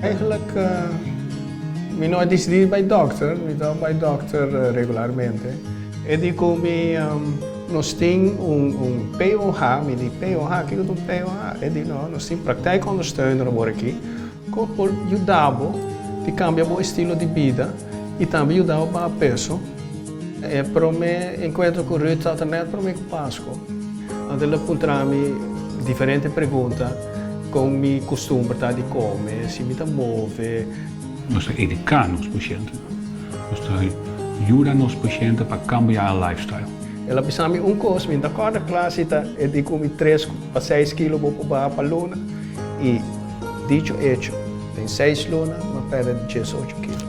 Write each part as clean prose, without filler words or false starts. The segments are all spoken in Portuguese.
Eigenlijk, ik decidi bij dokter, ik ga bij dokter regularmente. E dico nós tem POH, me diz POH, que eu tô POH? E digo, não, nós temos praktijkondersteuner por aqui, que pode ajudar a cambiar o estilo de vida e também ajudar a peso. E para mim, encontro com o Ruud internet, para mim, que Páscoa. Ela encontra-me diferentes perguntas, com o costume de comer, se me move. Nós educamos os pacientes. Nós ajudamos os pacientes para cambiar o lifestyle. Ela precisa de coisa, da cada classe é de comer 3 a 6 quilos para a luna e, dicho hecho, tem 6 lunas, mas perde 18 quilos.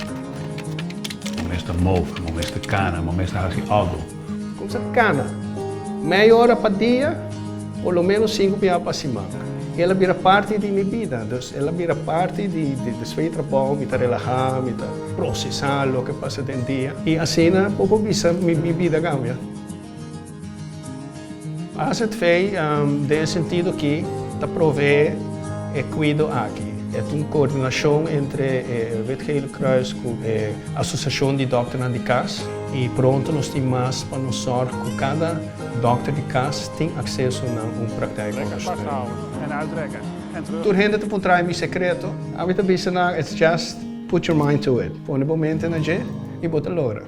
Momento de move, momento de cana, momento de fazer algo. Como se cana, meia hora por dia, pelo menos 5 dias por semana. Ela vira parte da minha vida, ela vira parte de seu trabalho, me relaxar, me processar o que passa dentro do dia. E assim, pouco minha vida cambia. A AZV tem sentido que provee e cuida aqui. É uma coordenação entre o Wetgele Kruis e a Associação de Dokters de Casa. E pronto, nós temos mais para nos sorgen que cada dokter de casa tem acesso a praktijk. En uitrekken. En terug. Door hen te contrai mijn secreto, a vita bisa na, it's just put your mind to it. Pone momento na je e bota lora.